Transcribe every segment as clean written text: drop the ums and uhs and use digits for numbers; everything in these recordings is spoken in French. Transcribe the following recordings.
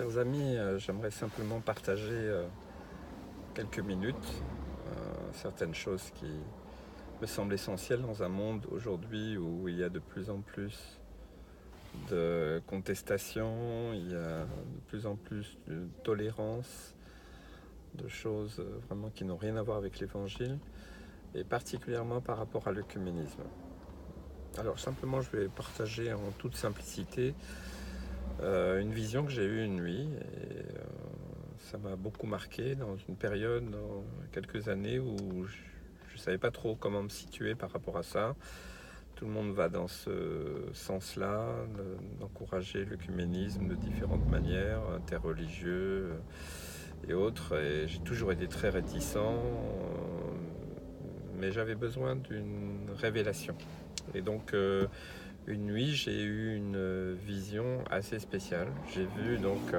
chers amis, j'aimerais simplement partager quelques minutes certaines choses qui me semblent essentielles dans un monde aujourd'hui où il y a de plus en plus de contestations, il y a de plus en plus de tolérance, de choses vraiment qui n'ont rien à voir avec l'évangile, et particulièrement par rapport à l'œcuménisme. Alors simplement, je vais partager en toute simplicité une vision que j'ai eue une nuit, et ça m'a beaucoup marqué dans une période, dans quelques années où je ne savais pas trop comment me situer par rapport à ça. Tout le monde va dans ce sens-là, d'encourager l'œcuménisme de différentes manières, interreligieux et autres. Et j'ai toujours été très réticent, mais j'avais besoin d'une révélation. Et donc, une nuit, j'ai eu une vision assez spéciale. J'ai vu donc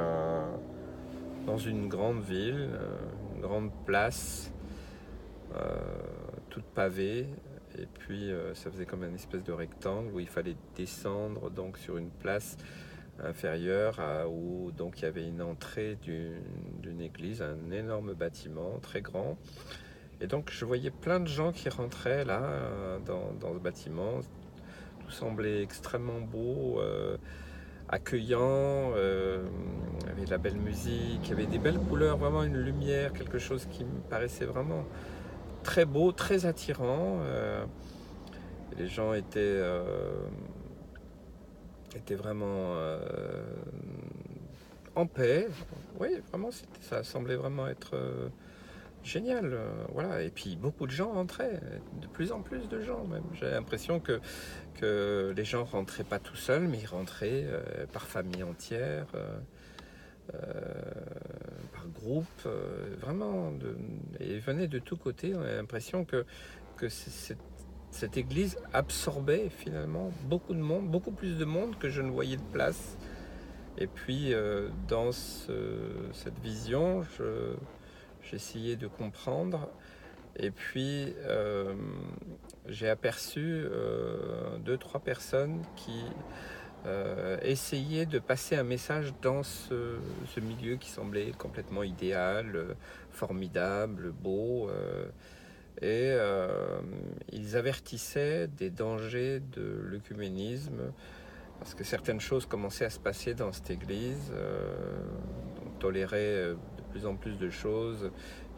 dans une grande ville, une grande place, euh, toute pavée, et puis ça faisait comme une espèce de rectangle où il fallait descendre donc sur une place inférieure où donc il y avait une entrée d'une église, un énorme bâtiment très grand. Et donc je voyais plein de gens qui rentraient là dans ce bâtiment. Tout semblait extrêmement beau, accueillant, il y avait de la belle musique, il y avait des belles couleurs, vraiment une lumière, quelque chose qui me paraissait vraiment très beau, très attirant. Les gens étaient vraiment en paix. Oui, vraiment, ça semblait vraiment être génial. Voilà. Et puis beaucoup de gens rentraient, de plus en plus de gens même. J'ai l'impression que les gens rentraient pas tout seuls, mais ils rentraient par famille entière, par groupe, vraiment. Et ils venaient de tous côtés. On a l'impression que cette église absorbait finalement beaucoup de monde, beaucoup plus de monde que je ne voyais de place. Et puis dans cette vision, j'essayais de comprendre. Et puis j'ai aperçu deux, trois personnes qui essayaient de passer un message dans ce milieu qui semblait complètement idéal, formidable, beau. Et ils avertissaient des dangers de l'œcuménisme, parce que certaines choses commençaient à se passer dans cette église. On tolérait de plus en plus de choses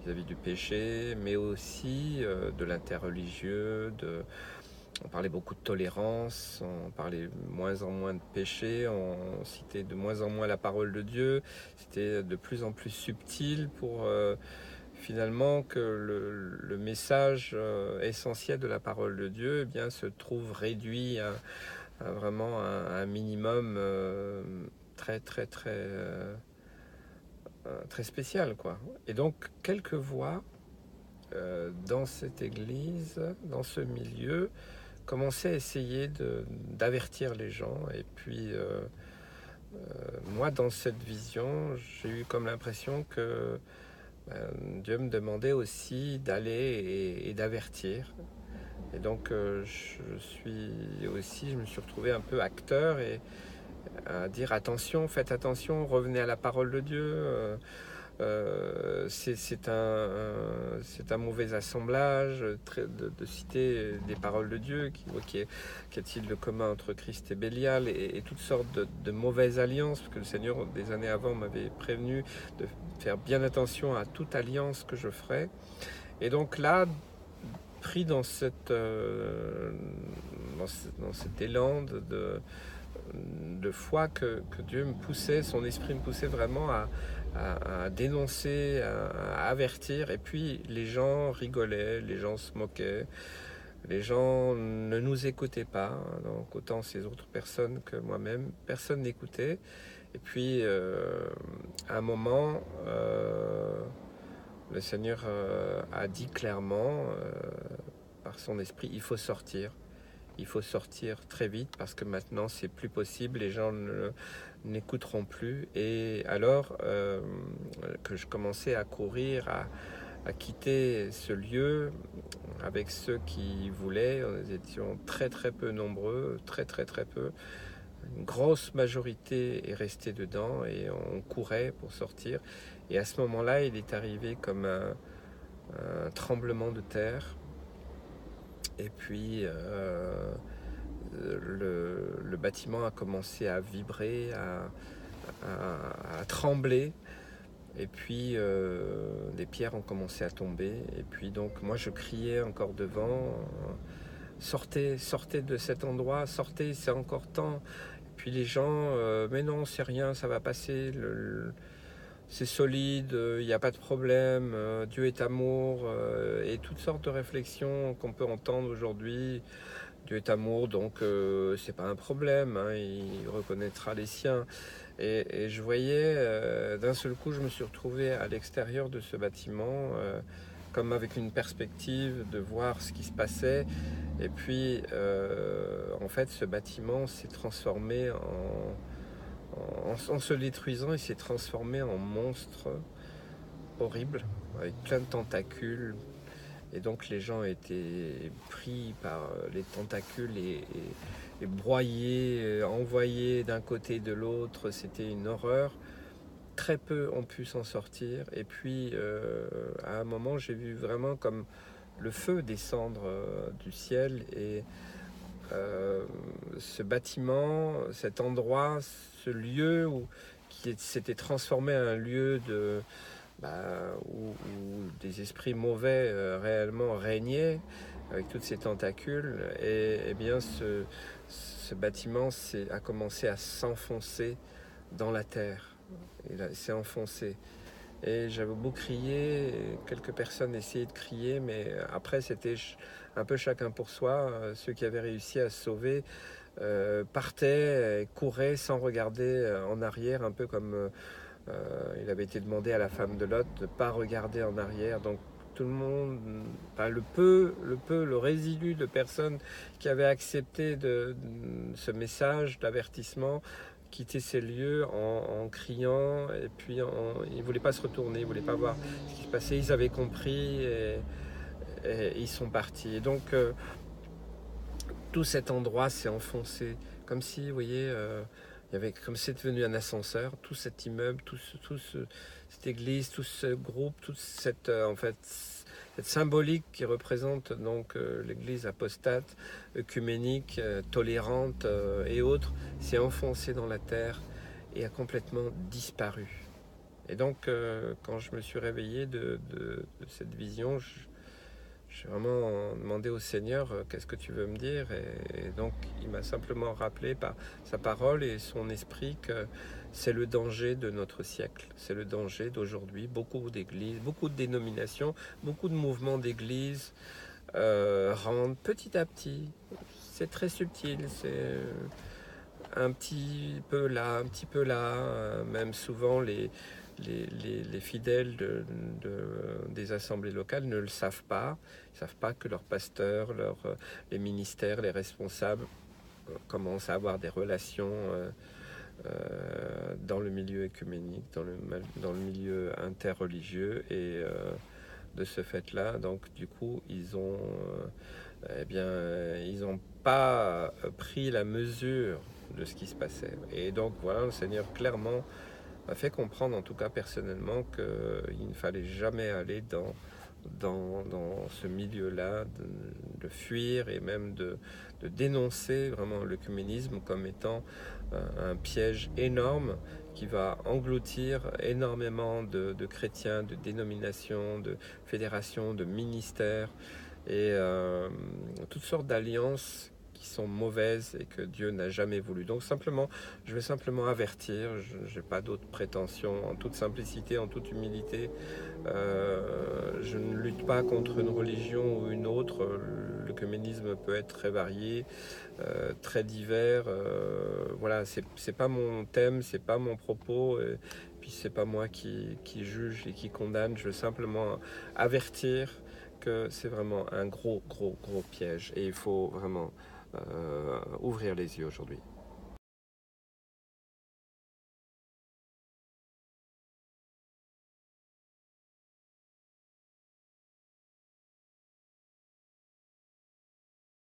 vis-à-vis du péché, mais aussi de l'interreligieux. On parlait beaucoup de tolérance, on parlait moins en moins de péché, on citait de moins en moins la parole de Dieu. C'était de plus en plus subtil pour finalement que le message essentiel de la parole de Dieu eh bien, se trouve réduit à vraiment un minimum très très très très spécial, quoi. Et donc quelques voix dans cette église, dans ce milieu, commençaient à essayer d'avertir les gens. Et puis moi, dans cette vision, j'ai eu comme l'impression que Dieu me demandait aussi d'aller et d'avertir. Et donc je me suis retrouvé un peu acteur et à dire attention, faites attention, revenez à la parole de Dieu. C'est un mauvais assemblage de citer des paroles de Dieu. Qu'y a-t-il de commun entre Christ et Bélial et toutes sortes de mauvaises alliances, parce que le Seigneur, des années avant, m'avait prévenu de faire bien attention à toute alliance que je ferais. Et donc là, pris dans cet élan de foi que Dieu me poussait, son esprit me poussait vraiment à dénoncer, à avertir. Et puis les gens rigolaient, les gens se moquaient, les gens ne nous écoutaient pas. Donc autant ces autres personnes que moi-même, personne n'écoutait. Et puis à un moment, le Seigneur a dit clairement par son esprit, il faut sortir. Il faut sortir très vite parce que maintenant c'est plus possible, les gens n'écouteront plus. Et alors que je commençais à courir, à quitter ce lieu avec ceux qui voulaient, nous étions très très peu nombreux, très très très peu. une grosse majorité est restée dedans et on courait pour sortir. Et à ce moment-là, il est arrivé comme un tremblement de terre. Et puis le bâtiment a commencé à vibrer, à trembler. Et puis des pierres ont commencé à tomber. Et puis donc moi je criais encore devant, sortez, sortez de cet endroit, sortez, c'est encore temps. Et puis les gens, mais non, c'est rien, ça va passer, c'est solide, il n'y a pas de problème, Dieu est amour, et toutes sortes de réflexions qu'on peut entendre aujourd'hui. Dieu est amour, donc c'est pas un problème, hein, il reconnaîtra les siens. Et je voyais, d'un seul coup, je me suis retrouvé à l'extérieur de ce bâtiment, comme avec une perspective de voir ce qui se passait. Et puis, en fait, ce bâtiment s'est transformé en se détruisant, il s'est transformé en monstre horrible, avec plein de tentacules. Et donc les gens étaient pris par les tentacules et broyés, envoyés d'un côté et de l'autre. C'était une horreur. Très peu ont pu s'en sortir. Et puis à un moment, j'ai vu vraiment comme le feu descendre du ciel. Et ce bâtiment, cet endroit, ce lieu qui s'était transformé en un lieu où des esprits mauvais réellement régnaient avec toutes ces tentacules, et bien ce bâtiment a commencé à s'enfoncer dans la terre. Il s'est enfoncé. Et j'avais beau crier, quelques personnes essayaient de crier, mais après c'était un peu chacun pour soi. Ceux qui avaient réussi à se sauver partaient, couraient sans regarder en arrière, un peu comme il avait été demandé à la femme de Lot de ne pas regarder en arrière. Donc tout le monde, enfin, le résidu de personnes qui avaient accepté ce message d'avertissement, quitter ces lieux en criant, et puis ils ne voulaient pas se retourner, ils ne voulaient pas voir ce qui se passait. Ils avaient compris et ils sont partis. Et donc tout cet endroit s'est enfoncé, comme si, vous voyez, il y avait, comme c'est devenu un ascenseur, tout cet immeuble, cette église, tout ce groupe, toute cette, cette symbolique qui représente donc l'église apostate, œcuménique, tolérante et autres, s'est enfoncée dans la terre et a complètement disparu. Et donc, quand je me suis réveillé de cette vision, j'ai vraiment demandé au Seigneur qu'est-ce que tu veux me dire, et donc il m'a simplement rappelé par sa parole et son esprit que c'est le danger de notre siècle, c'est le danger d'aujourd'hui. Beaucoup d'églises, beaucoup de dénominations, beaucoup de mouvements d'églises rentrent petit à petit, c'est très subtil, c'est un petit peu là, un petit peu là, même souvent les fidèles des assemblées locales ne le savent pas. Ils ne savent pas que leurs pasteurs, les ministères, les responsables commencent à avoir des relations dans le milieu œcuménique, dans le milieu interreligieux. Et de ce fait-là, donc du coup, ils n'ont pas pris la mesure de ce qui se passait. Et donc voilà, le Seigneur clairement m'a fait comprendre, en tout cas personnellement, qu'il ne fallait jamais aller dans ce milieu-là, de fuir et même de dénoncer vraiment l'œcuménisme comme étant un piège énorme qui va engloutir énormément de chrétiens, de dénominations, de fédérations, de ministères et toutes sortes d'alliances qui sont mauvaises et que Dieu n'a jamais voulu. Donc je vais simplement avertir, je n'ai pas d'autres prétentions, en toute simplicité, en toute humilité. Je ne lutte pas contre une religion ou une autre. L'œcuménisme peut être très varié, très divers. Voilà, c'est pas mon thème, c'est pas mon propos. Et puis c'est pas moi qui juge et qui condamne. Je veux simplement avertir que c'est vraiment un gros piège et il faut vraiment ouvrir les yeux aujourd'hui.